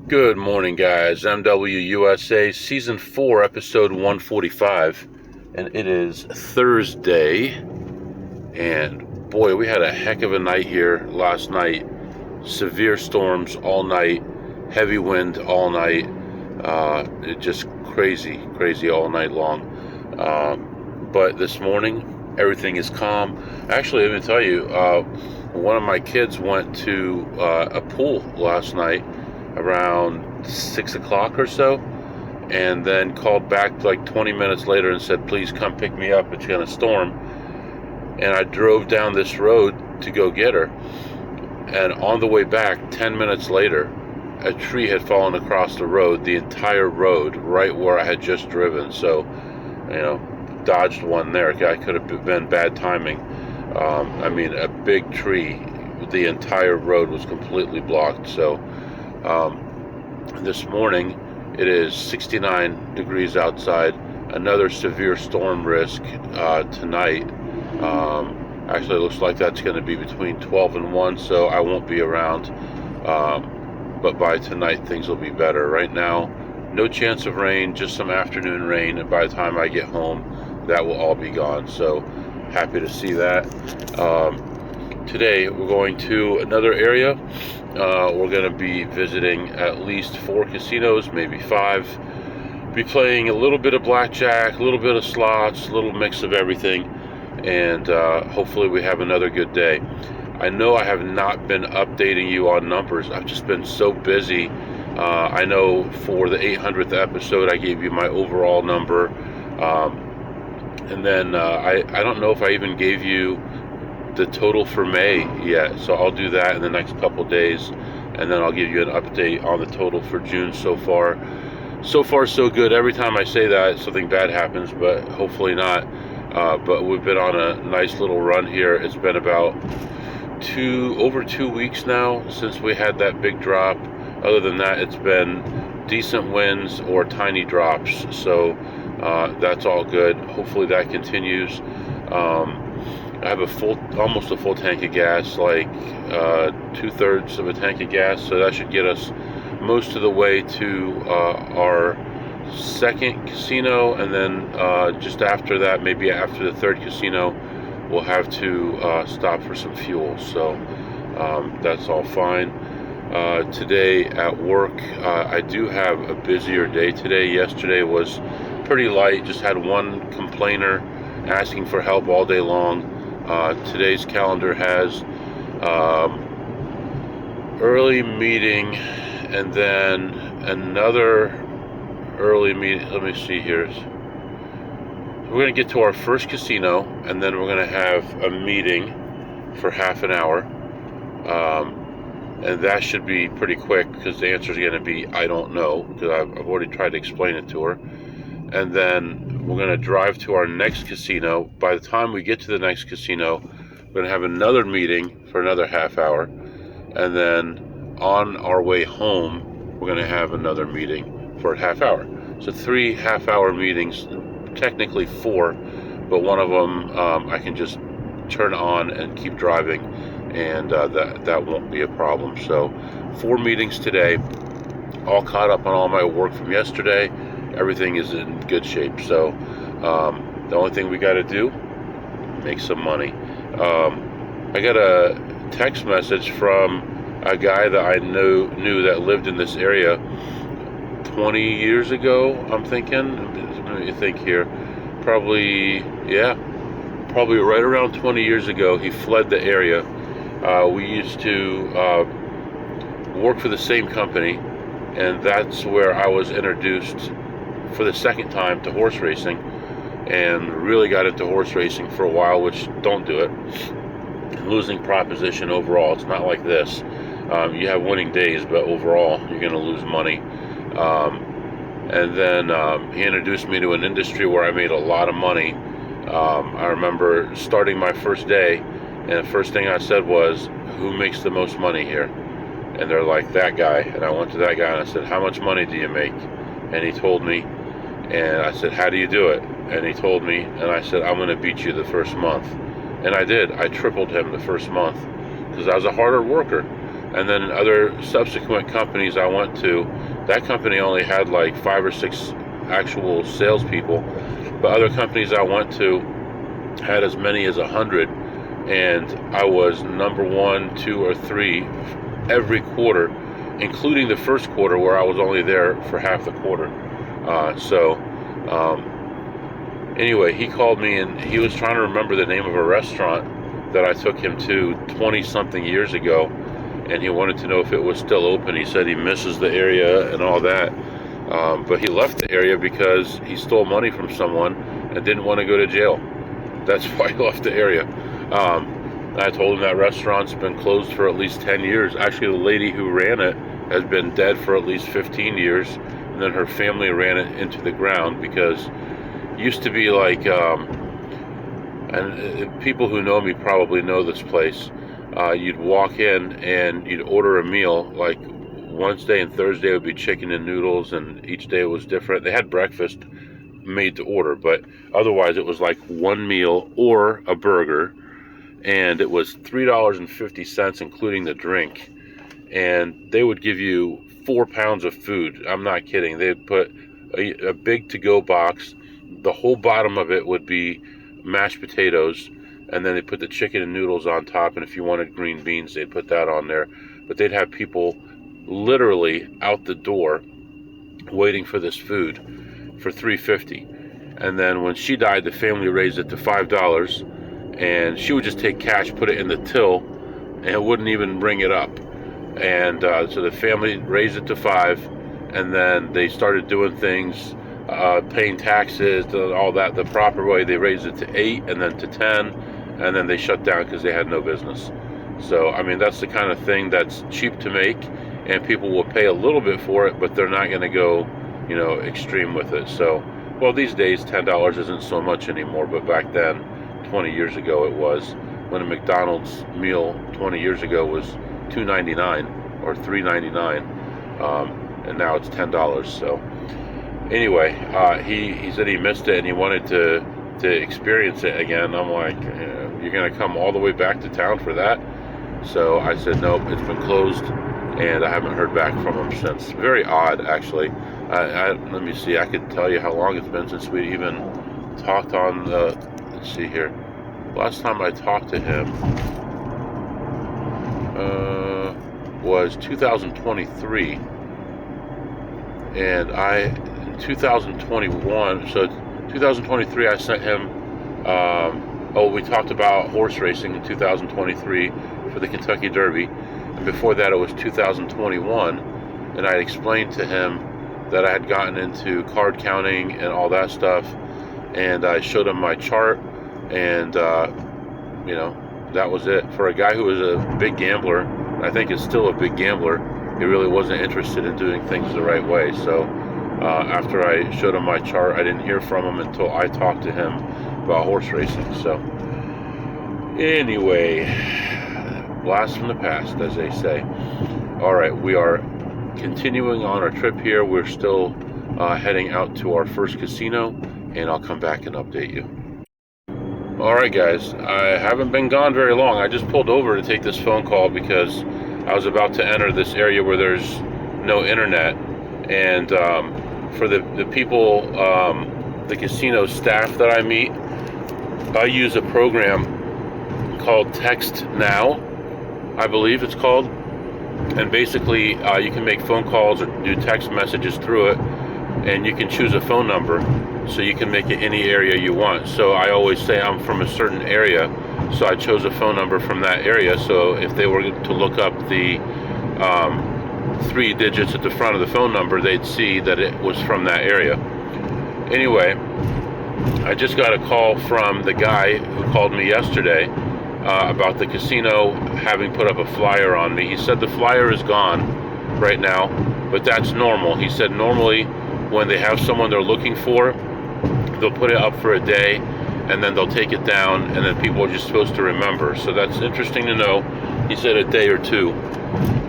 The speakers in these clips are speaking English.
Good morning, guys. MWUSA Season 4, Episode 145. And it is Thursday. And boy, we had a heck of a night here last night. Severe storms all night. Heavy wind all night. It just crazy all night long. But this morning, everything is calm. Actually, let me tell you, one of my kids went to a pool last night around 6 o'clock or so, and then called back like 20 minutes later and said, please come pick me up, it's gonna storm. And I drove down this road to go get her, and on the way back 10 minutes later, a tree had fallen across the road, the entire road, right where I had just driven. So, dodged one there. I could have been bad timing. A big tree, the entire road was completely blocked. So this morning it is 69 degrees outside. Another severe storm risk tonight. Actually, it looks like that's going to be between 12 and 1, so I won't be around. But by tonight, things will be better. Right now, no chance of rain, just some afternoon rain, and by the time I get home, that will all be gone. So happy to see that. Today, we're going to another area. We're going to be visiting at least 4 casinos, maybe 5. Be playing a little bit of blackjack, a little bit of slots, a little mix of everything, and hopefully we have another good day. I know I have not been updating you on numbers. I've just been so busy. I know for the 800th episode, I gave you my overall number. And then I don't know if I even gave you the total for May yet. So I'll do that in the next couple days. And then I'll give you an update on the total for June so far. So far, so good. Every time I say that, something bad happens, but hopefully not. But we've been on a nice little run here. It's been about over 2 weeks now since we had that big drop. Other than that, it's been decent wins or tiny drops, so that's all good. Hopefully that continues. I have almost a full tank of gas, like 2/3 of a tank of gas, so that should get us most of the way to our second casino, and then just after that, maybe after the third casino, we'll have to stop for some fuel. So that's all fine. Today at work, I do have a busier day today. Yesterday was pretty light, just had one complainer asking for help all day long. Today's calendar has early meeting and then another early meeting. Let me see here. We're going to get to our first casino, and then we're going to have a meeting for half an hour. And that should be pretty quick, because the answer is going to be, I don't know, because I've already tried to explain it to her. And then we're going to drive to our next casino. By the time we get to the next casino, we're going to have another meeting for another half hour. And then on our way home, we're going to have another meeting for a half hour. So 3 half-hour meetings, technically 4, but one of them I can just turn on and keep driving, and that won't be a problem. So 4 meetings today, all caught up on all my work from yesterday. Everything is in good shape. So the only thing we got to do, make some money. I got a text message from a guy that I knew that lived in this area 20 years ago, I'm thinking. Let me think here. Probably right around 20 years ago, he fled the area. We used to work for the same company, and that's where I was introduced for the second time to horse racing, and really got into horse racing for a while, which don't do it. Losing proposition overall. It's not like this. You have winning days, but overall, you're going to lose money. And then he introduced me to an industry where I made a lot of money. I remember starting my first day, and the first thing I said was, who makes the most money here? And they're like, that guy. And I went to that guy and I said, how much money do you make? And he told me, and I said, how do you do it? And he told me, and I said, I'm going to beat you the first month. And I did. I tripled him the first month, because I was a harder worker. And then other subsequent companies I went to, that company only had like 5 or 6 actual salespeople, but other companies I went to had as many as 100, and I was number 1, 2, or 3 every quarter, including the first quarter where I was only there for half the quarter. Anyway, he called me and he was trying to remember the name of a restaurant that I took him to 20-something years ago, and he wanted to know if it was still open. He said he misses the area and all that, but he left the area because he stole money from someone and didn't want to go to jail. That's why he left the area. I told him that restaurant's been closed for at least 10 years. Actually, the lady who ran it has been dead for at least 15 years, and then her family ran it into the ground because it used to be like, and people who know me probably know this place, you'd walk in and you'd order a meal. Like Wednesday and Thursday would be chicken and noodles, and each day was different. They had breakfast made to order, but otherwise it was like one meal or a burger, and it was $3.50 including the drink, and they would give you 4 pounds of food. I'm not kidding. They'd put a big to-go box. The whole bottom of it would be mashed potatoes, and then they put the chicken and noodles on top, and if you wanted green beans, they'd put that on there. But they'd have people literally out the door waiting for this food for $3.50. And then when she died, the family raised it to $5, and she would just take cash, put it in the till, and it wouldn't even bring it up. And so the family raised it to $5, and then they started doing things, paying taxes, all that the proper way. They raised it to $8, and then to $10, and then they shut down because they had no business. So I mean, that's the kind of thing that's cheap to make, and people will pay a little bit for it, but they're not going to go, extreme with it. So, well, these days $10 isn't so much anymore, but back then, 20 years ago, it was. When a McDonald's meal 20 years ago was $2.99 or $3.99, and now it's $10. So anyway, he said he missed it and he wanted to experience it again. I'm like, you're gonna come all the way back to town for that? So I said, nope, it's been closed, and I haven't heard back from him since. Very odd, actually. Let me see, I could tell you how long it's been since we even talked on the, let's see here. Last time I talked to him was 2023, and in 2021, so 2023 I sent him, we talked about horse racing in 2023 for the Kentucky Derby, and before that it was 2021, and I explained to him that I had gotten into card counting and all that stuff, and I showed him my chart, and that was it. For a guy who was a big gambler, I think is still a big gambler, he really wasn't interested in doing things the right way. So after I showed him my chart, I didn't hear from him until I talked to him about horse racing. So anyway, blast from the past, as they say. All right, we are continuing on our trip here. We're still heading out to our first casino, and I'll come back and update you. Alright guys, I haven't been gone very long. I just pulled over to take this phone call because I was about to enter this area where there's no internet, and for the people, the casino staff that I meet, I use a program called Text Now, I believe it's called, and basically you can make phone calls or do text messages through it, and you can choose a phone number, so you can make it any area you want. So I always say I'm from a certain area, so I chose a phone number from that area, so if they were to look up the 3 digits at the front of the phone number, they'd see that it was from that area. Anyway, I just got a call from the guy who called me yesterday about the casino having put up a flyer on me. He said the flyer is gone right now, but that's normal. He said normally when they have someone they're looking for, they'll put it up for a day, and then they'll take it down, and then people are just supposed to remember. So that's interesting to know. He said a day or two.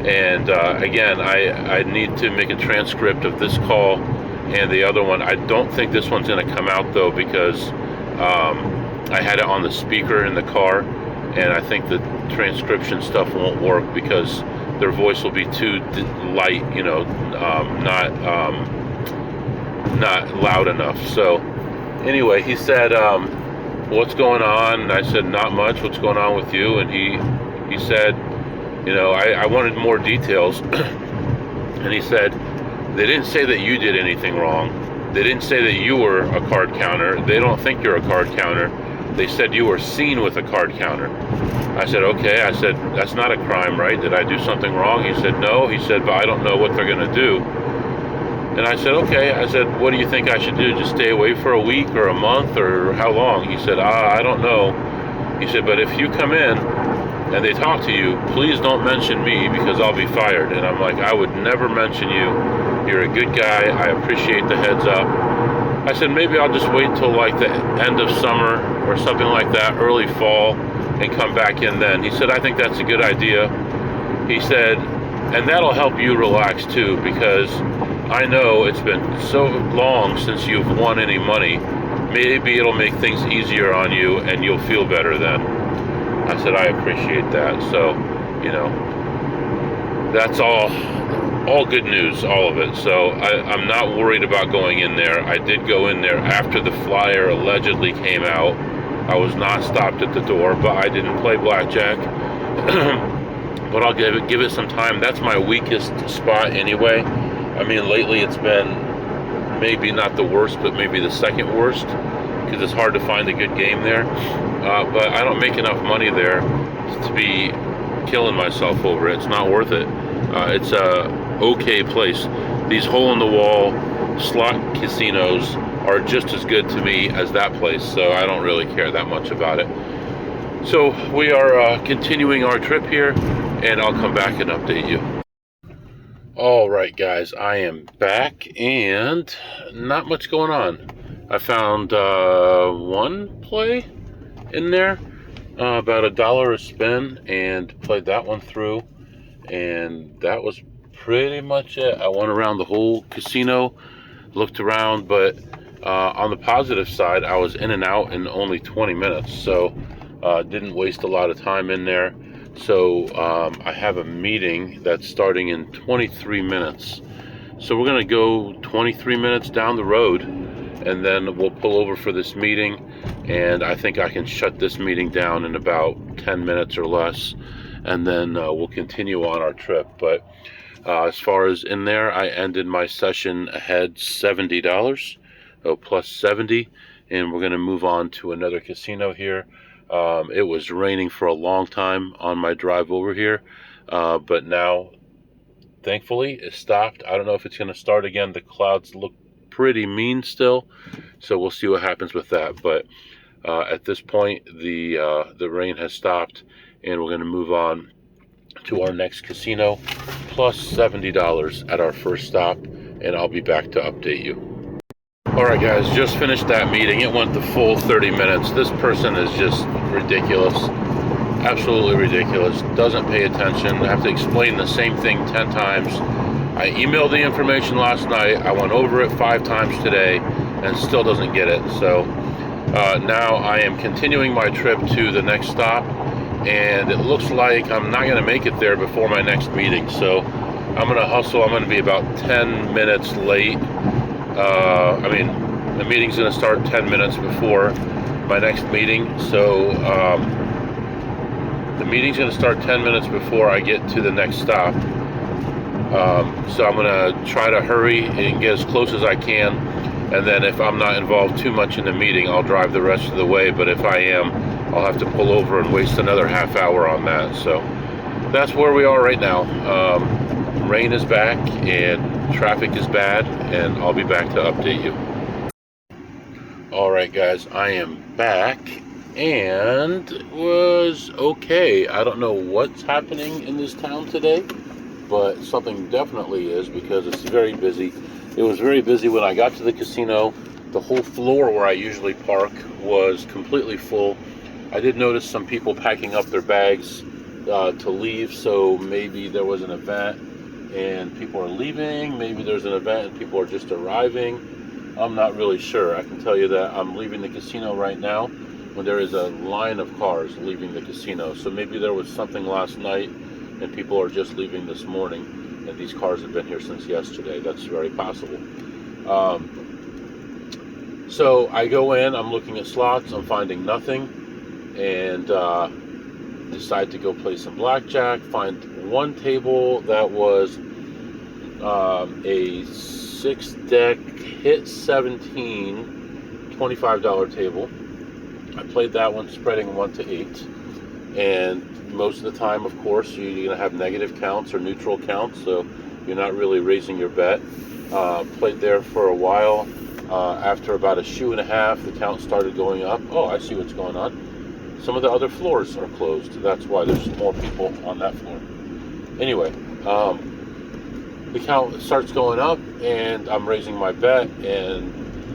And again, I need to make a transcript of this call and the other one. I don't think this one's going to come out, though, because I had it on the speaker in the car, and I think the transcription stuff won't work because their voice will be too light, not loud enough. So anyway, he said, what's going on? And I said, not much. What's going on with you? And he said, I wanted more details. And he said, they didn't say that you did anything wrong. They didn't say that you were a card counter. They don't think you're a card counter. They said you were seen with a card counter. I said, okay. I said, that's not a crime, right? Did I do something wrong? He said, no. He said, but I don't know what they're going to do. And I said, okay. I said, what do you think I should do? Just stay away for a week or a month or how long? He said, I don't know. He said, but if you come in and they talk to you, please don't mention me because I'll be fired. And I'm like, I would never mention you. You're a good guy. I appreciate the heads up. I said, maybe I'll just wait till like the end of summer or something like that, early fall, and come back in then. He said, I think that's a good idea. He said, and that'll help you relax too, because I know it's been so long since you've won any money. Maybe it'll make things easier on you and you'll feel better then. I said, I appreciate that. So, that's all good news, all of it. So I'm not worried about going in there. I did go in there after the flyer allegedly came out. I was not stopped at the door, but I didn't play blackjack. But I'll give it some time. That's my weakest spot anyway. I mean, lately it's been maybe not the worst, but maybe the second worst, because it's hard to find a good game there. But I don't make enough money there to be killing myself over it. It's not worth it. It's a okay place. These hole-in-the-wall slot casinos are just as good to me as that place, so I don't really care that much about it. So we are continuing our trip here, and I'll come back and update you. All right, guys, I am back, and not much going on. I found one play in there, about $1 a spin, and played that one through, and that was pretty much it. I went around the whole casino, looked around, but on the positive side, I was in and out in only 20 minutes, so didn't waste a lot of time in there. So I have a meeting that's starting in 23 minutes. So we're going to go 23 minutes down the road, and then we'll pull over for this meeting, and I think I can shut this meeting down in about 10 minutes or less, and then we'll continue on our trip. But as far as in there, I ended my session ahead $70, plus 70, and we're going to move on to another casino here. It was raining for a long time on my drive over here, but now, thankfully, it stopped. I don't know if it's going to start again. The clouds look pretty mean still, so we'll see what happens with that. But at this point, the rain has stopped, and we're going to move on to our next casino, plus $70 at our first stop, and I'll be back to update you. Alright guys, just finished that meeting. It went the full 30 minutes. This person is just ridiculous. Absolutely ridiculous. Doesn't pay attention. I have to explain the same thing 10 times. I emailed the information last night. I went over it 5 times today and still doesn't get it. So now I am continuing my trip to the next stop, and it looks like I'm not going to make it there before my next meeting. So I'm going to hustle. I'm going to be about 10 minutes late. The meeting's going to start 10 minutes before my next meeting, so the meeting's going to start 10 minutes before I get to the next stop. So I'm going to try to hurry and get as close as I can, and then if I'm not involved too much in the meeting, I'll drive the rest of the way, but if I am, I'll have to pull over and waste another half hour on that. So that's where we are right now. Rain is back and traffic is bad, and I'll be back to update you. Alright guys, I am back, and it was okay. I don't know what's happening in this town today, but something definitely is, because it's very busy. It was very busy when I got to the casino. The whole floor where I usually park was completely full. I did notice some people packing up their bags to leave, so maybe there was an event and people are leaving. Maybe there's an event and people are just arriving. I'm not really sure. I can tell you that I'm leaving the casino right now when there is a line of cars leaving the casino. So maybe there was something last night and people are just leaving this morning, and these cars have been here since yesterday. That's very possible. So I go in, I'm looking at slots, I'm finding nothing, and decide to go play some blackjack. Find one table that was a 6-deck hit 17 $25 table. I played that one, spreading 1 to 8, and most of the time, of course, you're going to have negative counts or neutral counts, so you're not really raising your bet. Played there for a while. After about a shoe and a half, the count started going up. Oh, I see what's going on. Some of the other floors are closed. That's why there's more people on that floor. Anyway, the count starts going up, and I'm raising my bet. And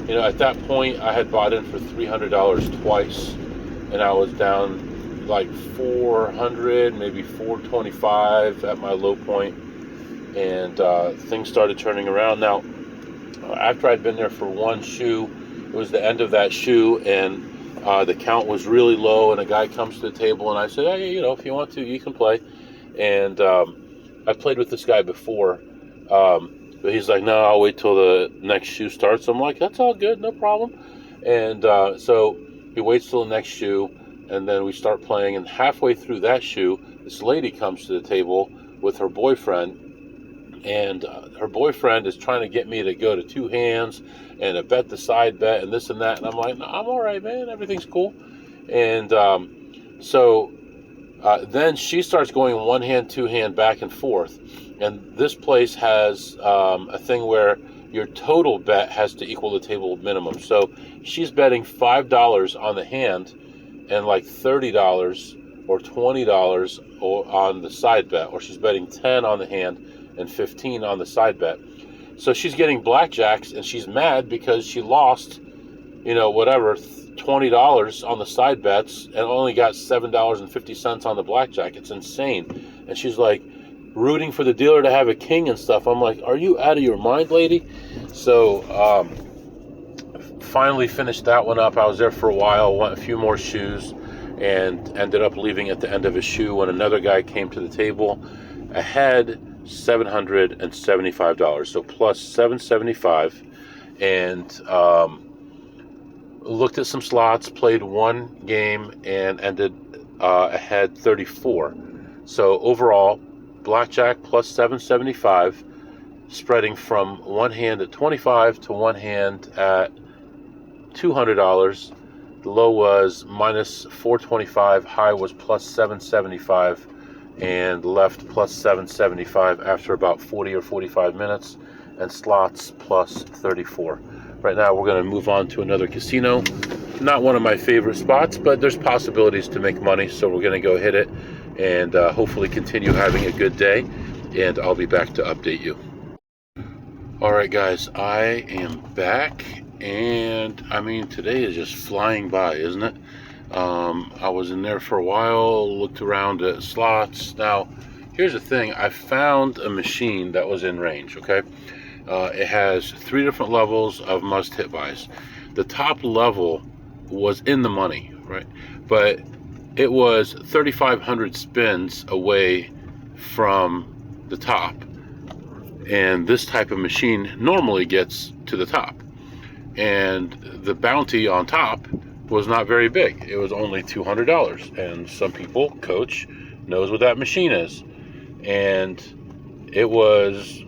at that point, I had bought in for $300 twice, and I was down like 400, maybe 425 at my low point, and things started turning around. Now, after I'd been there for one shoe, it was the end of that shoe, and the count was really low, and a guy comes to the table, and I said, hey, if you want to, you can play. And I played with this guy before, but he's like, no, I'll wait till the next shoe starts. I'm like, that's all good, no problem. And so he waits till the next shoe, and then we start playing, and halfway through that shoe, this lady comes to the table with her boyfriend, and her boyfriend is trying to get me to go to 2 hands and a bet the side bet and this and that, and I'm like, no, I'm all right, man, everything's cool. And so then she starts going 1 hand, 2 hand, back and forth, and this place has a thing where your total bet has to equal the table minimum. So she's betting $5 on the hand and like $30 or $20 on the side bet, or she's betting 10 on the hand and 15 on the side bet. So she's getting blackjacks, and she's mad because she lost, $20 on the side bets and only got $7.50 on the blackjack. It's insane. And she's like rooting for the dealer to have a king and stuff. I'm like, are you out of your mind, lady? So finally finished that one up. I was there for a while, went a few more shoes, and ended up leaving at the end of a shoe when another guy came to the table ahead $775, so plus $775, and looked at some slots, played one game, and ended ahead 34. So overall, blackjack plus $775, spreading from one hand at 25 to one hand at $200. The low was minus 425, high was plus 775, and left plus 775 after about 40 or 45 minutes, and slots plus 34. Right now we're going to move on to another casino. Not one of my favorite spots, but there's possibilities to make money, so we're going to go hit it and hopefully continue having a good day, and I'll be back to update you. Alright guys, I am back, and today is just flying by, isn't it? I was in there for a while, looked around at slots. Now, here's the thing. I found a machine that was in range, okay? It has 3 different levels of must-hit buys. The top level was in the money, right? But it was 3,500 spins away from the top. And this type of machine normally gets to the top. And the bounty on top was not very big. It was only $200, and some people, coach, knows what that machine is, and it was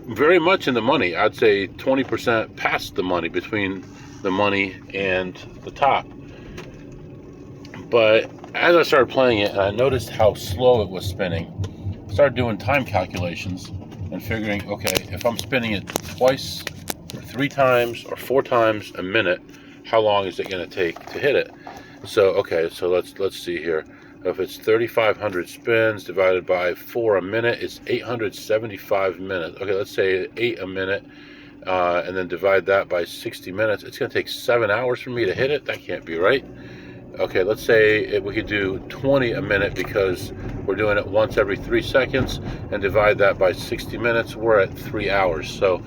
very much in the money. I'd say 20% past the money, between the money and the top. But as I started playing it and I noticed how slow it was spinning, I started doing time calculations and figuring, okay, if I'm spinning it twice or 3 times or 4 times a minute, how long is it going to take to hit it? So okay, so let's see here. If it's 3,500 spins divided by 4 a minute, it's 875 minutes. Okay, let's say 8 a minute, and then divide that by 60 minutes. It's going to take 7 hours for me to hit it. That can't be right. Okay, let's say we could do 20 a minute because we're doing it once every 3 seconds, and divide that by 60 minutes. We're at 3 hours. So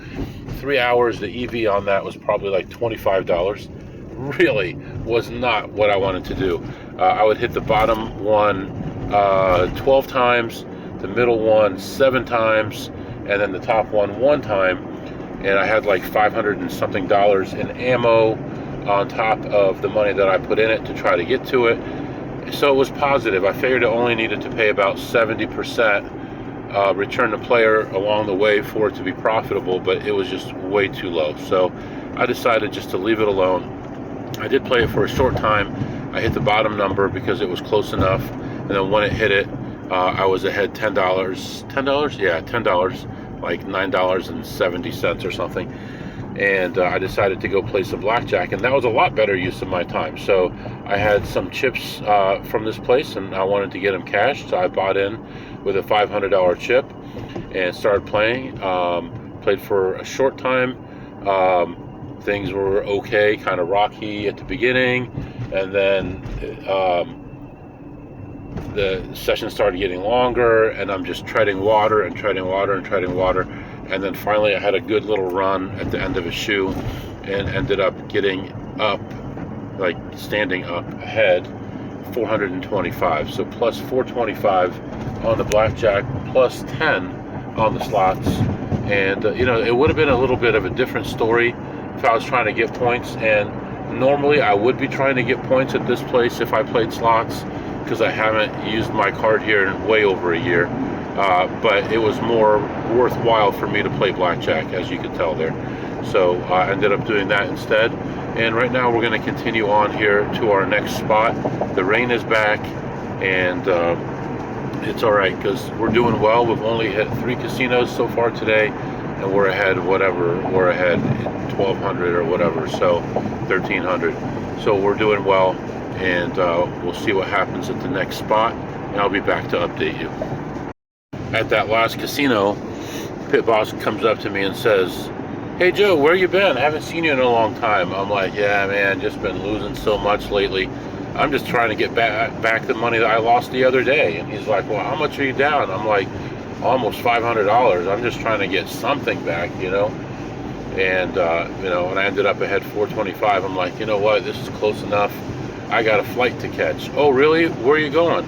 3 hours, the EV on that was probably like $25. Really was not what I wanted to do. I would hit the bottom one 12 times, the middle one 7 times, and then the top one time. And I had like $500 and something in ammo on top of the money that I put in it to try to get to it. So it was positive. I figured I only needed to pay about 70% return to player along the way for it to be profitable, but it was just way too low. So I decided just to leave it alone. I did play it for a short time. I hit the bottom number because it was close enough, and then when it hit it, I was ahead $10. $10? Yeah, $10, like $9.70 or something. And I decided to go play some blackjack, and that was a lot better use of my time. So I had some chips from this place, and I wanted to get them cashed, so I bought in with a $500 chip and started playing. Played for a short time. Things were okay, kind of rocky at the beginning, and then the session started getting longer, and I'm just treading water and treading water and treading water. And then finally I had a good little run at the end of a shoe and ended up getting up, like standing up ahead, 425. So plus 425 on the blackjack, plus 10 on the slots. And you know, it would have been a little bit of a different story if I was trying to get points. And normally I would be trying to get points at this place if I played slots, because I haven't used my card here in way over a year. But it was more worthwhile for me to play blackjack, as you could tell there. So I ended up doing that instead. And right now we're going to continue on here to our next spot. The rain is back, and it's all right because we're doing well. We've only hit 3 casinos so far today, and we're ahead whatever. We're ahead 1,200 or whatever, so 1,300. So we're doing well, and we'll see what happens at the next spot, and I'll be back to update you. At that last casino, pit boss comes up to me and says, "Hey Joe, where you been? I haven't seen you in a long time." I'm like, "Yeah man, just been losing so much lately. I'm just trying to get back the money that I lost the other day." And he's like, "Well, how much are you down?" I'm like, "Almost $500. I'm just trying to get something back, you know." And you know, when I ended up ahead 425, I'm like, "You know what, this is close enough. I got a flight to catch." "Oh really? Where are you going?"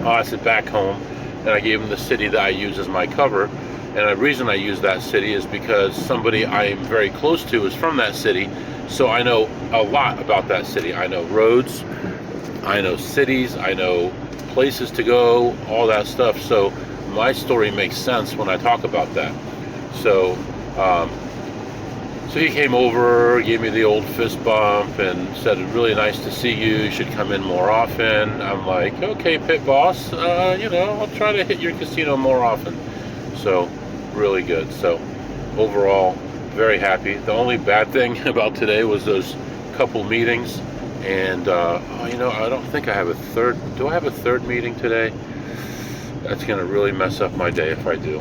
"Oh," I said, "back home." And I gave him the city that I use as my cover. And the reason I use that city is because somebody I am very close to is from that city. So I know a lot about that city. I know roads, I know cities, I know places to go, all that stuff. So my story makes sense when I talk about that. So so he came over, gave me the old fist bump, and said, "Really nice to see you. You should come in more often." I'm like, "Okay, pit boss, you know, I'll try to hit your casino more often." So really good. So overall, very happy. The only bad thing about today was those couple meetings, and oh, you know, I don't think I have a third. Do I have a third meeting today? That's gonna really mess up my day if I do.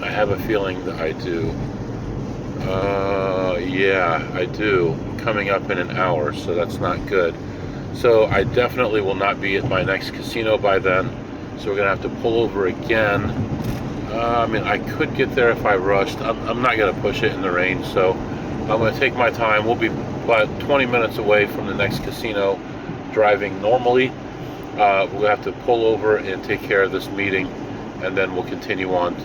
I have a feeling that I do. Yeah, I do. Coming up in an hour, so that's not good. So I definitely will not be at my next casino by then. So we're gonna have to pull over again. I mean, I could get there if I rushed. I'm not gonna push it in the rain, so I'm gonna take my time. We'll be about 20 minutes away from the next casino, driving normally. We'll have to pull over and take care of this meeting, and then we'll continue on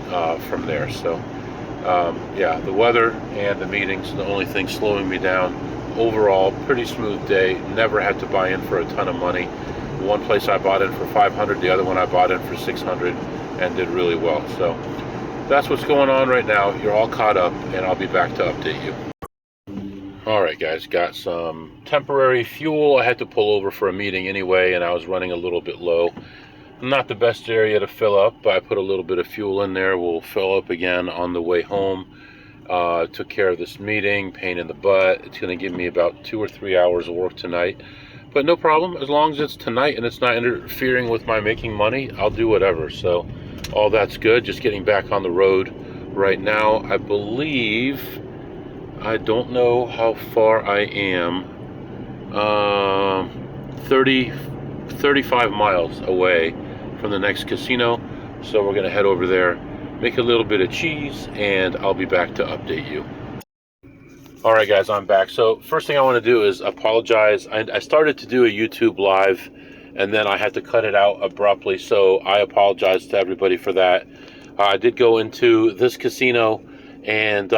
from there. So. Yeah, the weather and the meetings are the only thing slowing me down. Overall, pretty smooth day. Never had to buy in for a ton of money. One place I bought in for $500, the other one I bought in for $600, and did really well. So that's what's going on right now. You're all caught up, and I'll be back to update you. All right, guys, got some temporary fuel. I had to pull over for a meeting anyway, and I was running a little bit low. Not the best area to fill up, but I put a little bit of fuel in there. We'll fill up again on the way home. Took care of this meeting, pain in the butt. It's going to give me about 2 or 3 hours of work tonight, but no problem. As long as it's tonight and it's not interfering with my making money, I'll do whatever. So all that's good. Just getting back on the road right now. I believe, I don't know how far I am, 35 miles away from the next casino. So we're gonna head over there, make a little bit of cheese, and I'll be back to update you. All right, guys, I'm back. So first thing I want to do is apologize. I started to do a YouTube live and then I had to cut it out abruptly, so I apologize to everybody for that. I did go into this casino and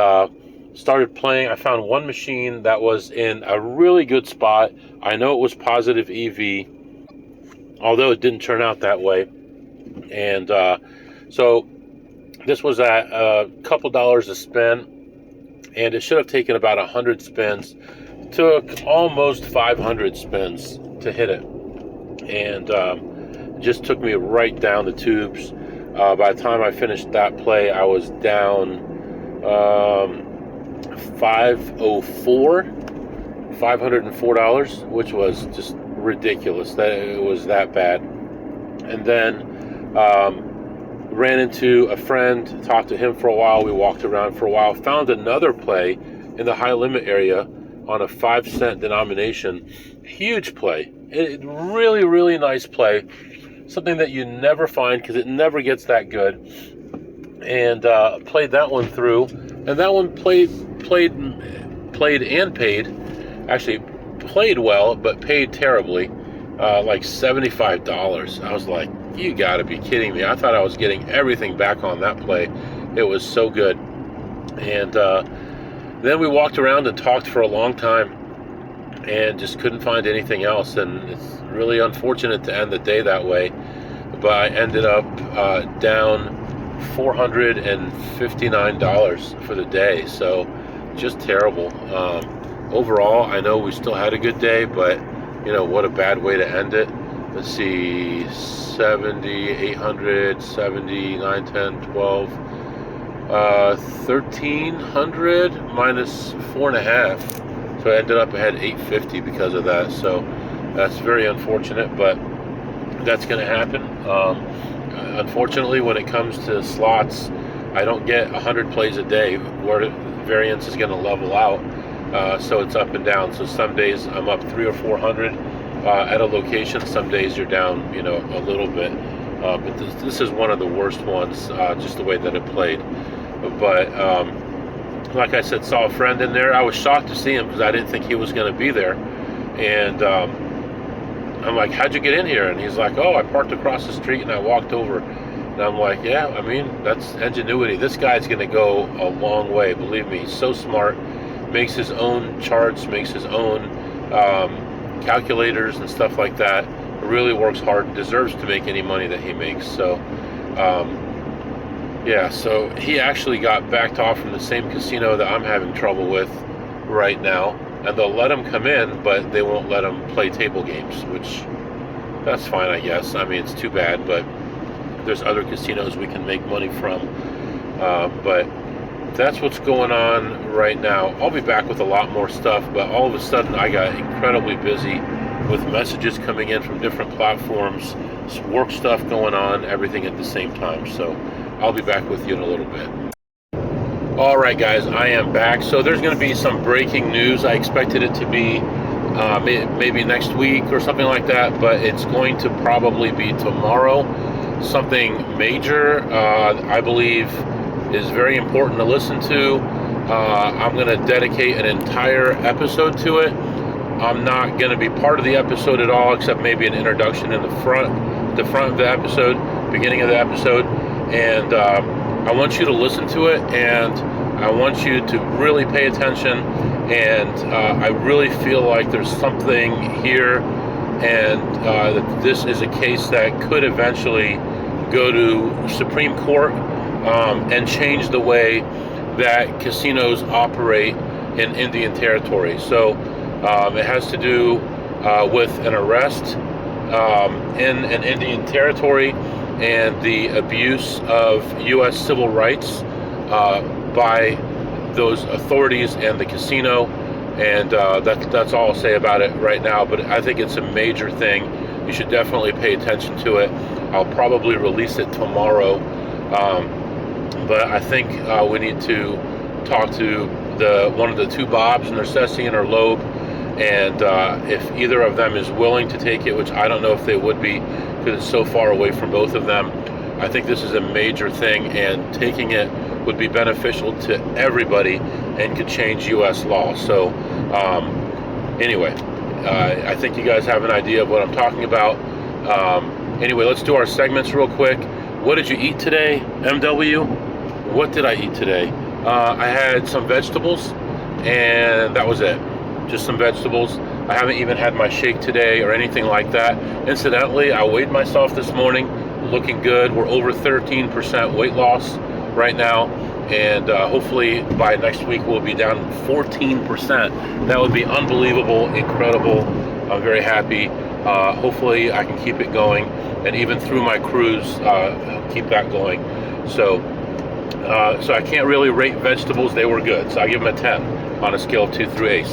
started playing. I found one machine that was in a really good spot. I know it was positive EV, although it didn't turn out that way. And so this was at a couple dollars a spin, and it should have taken about 100 spins. Took almost 500 spins to hit it, and it just took me right down the tubes. By the time I finished that play, I was down $504, which was just ridiculous. That it was that bad. And then ran into a friend, talked to him for a while. We walked around for a while, found another play in the high limit area on a 5-cent denomination. Huge play. Really, really nice play. Something that you never find because it never gets that good. And played that one through. And that one played and paid. Actually, played well, but paid terribly. Like $75. I was like, you gotta be kidding me. I thought I was getting everything back on that play. It was so good. And then we walked around and talked for a long time and just couldn't find anything else. And it's really unfortunate to end the day that way. But I ended up down $459 for the day. So just terrible. Overall, I know we still had a good day, but what a bad way to end it. Let's see, 70, 800, 70, 9, 10, 12, 1,300 minus 4.5. So I ended up ahead 850 because of that. So that's very unfortunate, but that's going to happen. Unfortunately, when it comes to slots, I don't get 100 plays a day where variance is going to level out. So it's up and down. So some days I'm up 300 or 400 at a location. Some days you're down, a little bit. But this is one of the worst ones, just the way that it played. But like I said, saw a friend in there. I was shocked to see him because I didn't think he was going to be there. And I'm like, how'd you get in here? And he's like, oh, I parked across the street and I walked over. And I'm like, yeah, I mean, that's ingenuity. This guy's going to go a long way. Believe me, he's so smart. Makes his own charts, makes his own calculators and stuff like that. Really works hard, deserves to make any money that he makes. So yeah, so he actually got backed off from the same casino that I'm having trouble with right now, and they'll let him come in, but they won't let him play table games, which that's fine, I guess. I mean, it's too bad, but there's other casinos we can make money from. But that's what's going on right now. I'll be back with a lot more stuff, but all of a sudden I got incredibly busy with messages coming in from different platforms, work stuff going on, everything at the same time. So I'll be back with you in a little bit. All right, guys, I am back. So there's going to be some breaking news. I expected it to be maybe next week or something like that, but it's going to probably be tomorrow. Something major, I believe, is very important to listen to. I'm going to dedicate an entire episode to it. I'm not going to be part of the episode at all, except maybe an introduction in the front of the episode, beginning of the episode. And I want you to listen to it, and I want you to really pay attention. And I really feel like there's something here, and that this is a case that could eventually go to Supreme Court and change the way that casinos operate in Indian Territory. So it has to do with an arrest in an Indian Territory and the abuse of U.S. civil rights by those authorities and the casino. And that's all I'll say about it right now. But I think it's a major thing. You should definitely pay attention to it. I'll probably release it tomorrow. But I think we need to talk to one of the two Bobs, Narcessian or Loeb, and if either of them is willing to take it, which I don't know if they would be because it's so far away from both of them. I think this is a major thing, and taking it would be beneficial to everybody and could change U.S. law. So anyway, I think you guys have an idea of what I'm talking about. Anyway, let's do our segments real quick. What did you eat today, MW? What did I eat today? I had some vegetables, and that was it. Just some vegetables. I haven't even had my shake today or anything like that. Incidentally, I weighed myself this morning, looking good. We're over 13% weight loss right now, and hopefully by next week we'll be down 14%. That would be unbelievable, incredible. I'm very happy. Hopefully I can keep it going, and even through my cruise, keep that going. So I can't really rate vegetables. They were good, so I give them a 10 on a scale of 2 through 8.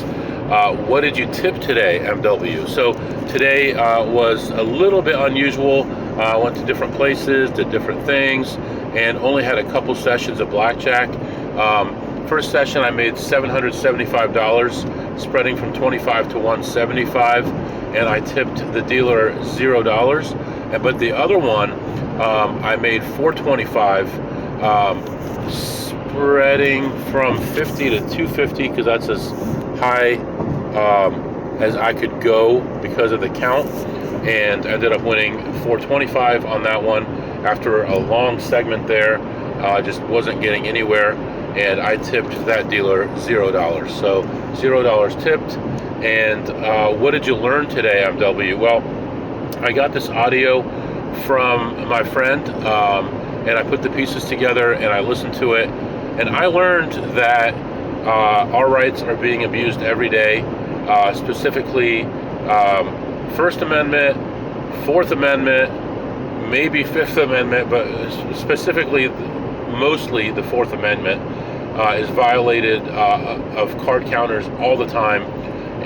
What did you tip today, MW? So today was a little bit unusual. I went to different places, did different things, and only had a couple sessions of blackjack. First session I made $775, spreading from 25 to 175, and I tipped the dealer $0. But the other one, I made $425, spreading from 50 to 250, because that's as high as I could go because of the count, and ended up winning $425 on that one after a long segment there. Just wasn't getting anywhere, and I tipped that dealer $0. So $0 tipped. And what did you learn today, MW? Well, I got this audio from my friend, and I put the pieces together and I listened to it, and I learned that our rights are being abused every day, specifically First Amendment, Fourth Amendment, maybe Fifth Amendment, but specifically, mostly the Fourth Amendment is violated of card counters all the time,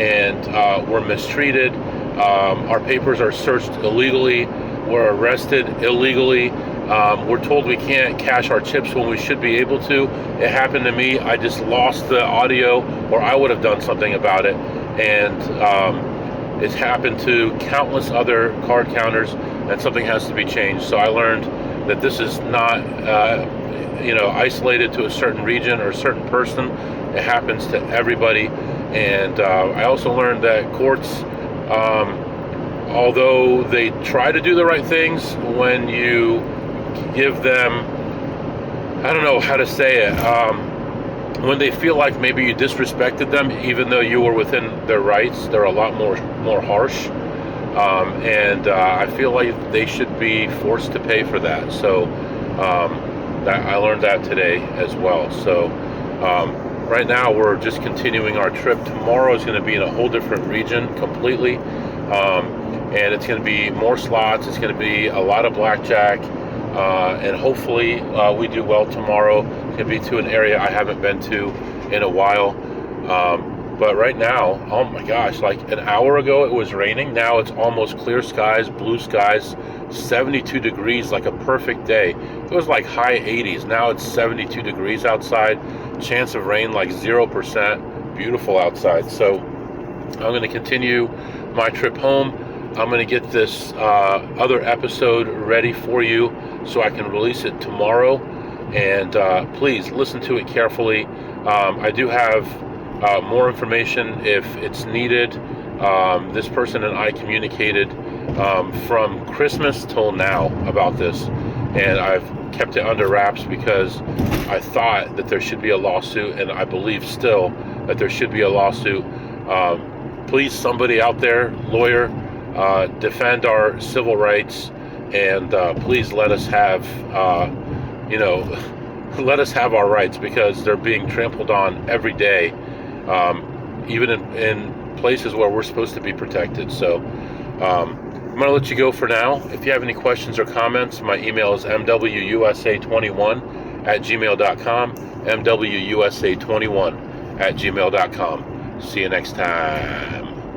and we're mistreated. Our papers are searched illegally. We're arrested illegally. We're told we can't cash our chips when we should be able to. It happened to me. I just lost the audio, or I would have done something about it. And it's happened to countless other card counters, and something has to be changed. So I learned that this is not isolated to a certain region or a certain person. It happens to everybody. And I also learned that courts, although they try to do the right things, when you give them, I don't know how to say it, when they feel like maybe you disrespected them, even though you were within their rights, they're a lot more harsh. And I feel like they should be forced to pay for that. So I learned that today as well. So right now we're just continuing our trip. Tomorrow is going to be in a whole different region completely. And it's going to be more slots. It's going to be a lot of blackjack. And hopefully we do well tomorrow. It's going to be to an area I haven't been to in a while. But right now, oh my gosh, like an hour ago it was raining. Now it's almost clear skies, blue skies, 72 degrees, like a perfect day. It was like high 80s. Now it's 72 degrees outside. Chance of rain like 0%. Beautiful outside. So I'm going to continue my trip home. I'm going to get this other episode ready for you so I can release it tomorrow. And please listen to it carefully. I do have more information if it's needed. This person and I communicated from Christmas till now about this, and I've kept it under wraps because I thought that there should be a lawsuit, and I believe still that there should be a lawsuit. Please, somebody out there, lawyer, defend our civil rights, and please let us have let us have our rights, because they're being trampled on every day, even in places where we're supposed to be protected. So I'm going to let you go for now. If you have any questions or comments, my email is mwusa21@gmail.com, mwusa21@gmail.com. See you next time.